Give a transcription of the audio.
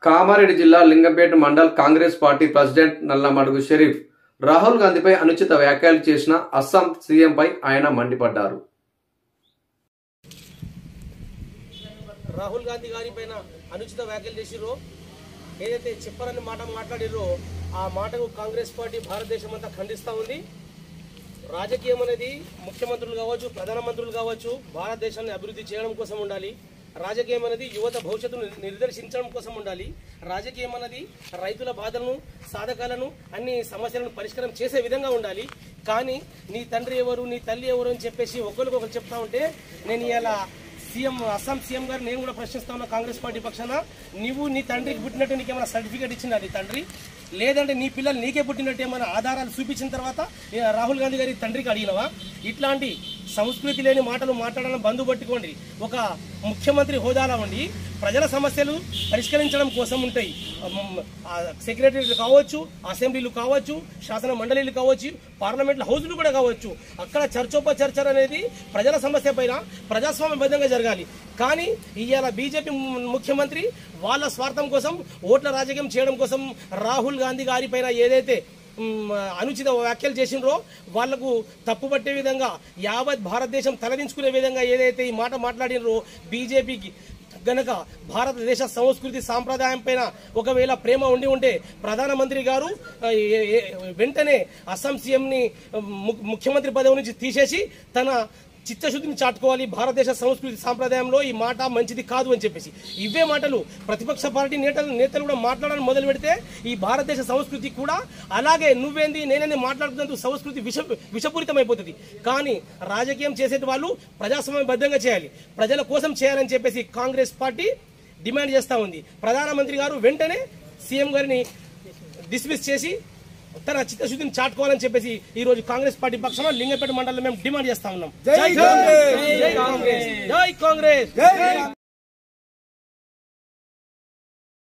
కామారెడ్డి జిల్లా Lingampet mandal Congress party president Nallamadugu Sharif Rahul గాంధీపై అనుచిత వ్యాఖ్యలు చేసిన అస్సాం సీఎంపై ఆయన మండిపడ్డారు. రాహుల్ గాంధీ గారి పైన అనుచిత వ్యాఖ్యలు చేసిరో ఏదైతే చెప్పరని మాట మాట్లాడిరో ఆ మాటకు కాంగ్రెస్ పార్టీ భారతదేశం అంతా ఖండిస్తూ ఉంది. రాజకీయం అనేది ముఖ్యమంత్రులు కావచ్చు, ప్రధానమంత్రులు కావచ్చు, భారతదేశాన్ని అభివృద్ధి చేయడం కోసం ఉండాలి. రాజకీయం అనేది యువత భవిష్యత్తును నిర్దేశించడం కోసం ఉండాలి. రాజకీయం అనేది రైతుల బాధలను, సాధకాలను, అన్ని సమస్యలను పరిష్కారం చేసే విధంగా ఉండాలి. కానీ నీ తండ్రి ఎవరు, నీ తల్లి ఎవరు అని చెప్పేసి ఒకరికొకరు చెప్తా ఉంటే నేను ఇలా అస్సాం సీఎం గారు నేను కూడా ప్రశ్నిస్తా ఉన్నా కాంగ్రెస్ పార్టీ పక్షాన, నువ్వు నీ తండ్రికి పుట్టినట్టు నీకేమైనా సర్టిఫికేట్ ఇచ్చిందా నీ తండ్రి? లేదంటే నీ పిల్లలు నీకే పుట్టినట్టు ఏమైనా ఆధారాలు చూపించిన తర్వాత రాహుల్ గాంధీ గారి తండ్రికి అడిగినవా? ఇట్లాంటి సంస్కృతి లేని మాటలు మాట్లాడాలని బంధు పట్టుకోండి. ఒక ముఖ్యమంత్రి హోదాలో ఉండి ప్రజల సమస్యలు పరిష్కరించడం కోసం ఉంటాయి. సెక్రటరీలు కావచ్చు, అసెంబ్లీలు కావచ్చు, శాసన మండలీలు కావచ్చు, పార్లమెంట్ హౌస్లు కూడా కావచ్చు. అక్కడ చర్చోపచర్చలు అనేది ప్రజల సమస్య పైన ప్రజాస్వామ్యబద్ధంగా జరగాలి. కానీ ఇవాళ బీజేపీ ముఖ్యమంత్రి వాళ్ళ స్వార్థం కోసం, ఓట్ల రాజకీయం చేయడం కోసం రాహుల్ గాంధీ గారి పైన ఏదైతే అనుచిత వ్యాఖ్యలు చేసిండ్రో వాళ్లకు తప్పుపట్టే విధంగా యావత్ భారతదేశం తలదించుకునే విధంగా ఏదైతే ఈ మాట మాట్లాడినరో, బీజేపీకి గనక భారతదేశ సంస్కృతి సాంప్రదాయం పైన ఒకవేళ ప్రేమ ఉంటే ప్రధానమంత్రి గారు వెంటనే అస్సాం సీఎంని ముఖ్యమంత్రి పదవి నుంచి తీసేసి తన చిత్తశుద్ధిని చాటుకోవాలి. భారతదేశ సంస్కృతి సాంప్రదాయంలో ఈ మాట మంచిది కాదు అని చెప్పేసి ఇవే మాటలు ప్రతిపక్ష పార్టీ నేతలు కూడా మాట్లాడాలని మొదలు పెడితే ఈ భారతదేశ సంస్కృతి కూడా అలాగే నువ్వేంది నేనేంది మాట్లాడుతున్నందుకు సంస్కృతి విషపూరితమైపోతుంది. కానీ రాజకీయం చేసే వాళ్ళు ప్రజాస్వామ్యబద్ధంగా చేయాలి, ప్రజల కోసం చేయాలని చెప్పేసి కాంగ్రెస్ పార్టీ డిమాండ్ చేస్తూ ఉంది. ప్రధానమంత్రి గారు వెంటనే సీఎం గారిని డిస్మిస్ చేసి తన చిత్తశుద్ధిని చాటుకోవాలని చెప్పేసి ఈ రోజు కాంగ్రెస్ పార్టీ పక్షాన లింగంపేట మండలంలో మేము డిమాండ్ చేస్తా ఉన్నాం. జై కాంగ్రెస్, జై కాంగ్రెస్, జై కాంగ్రెస్.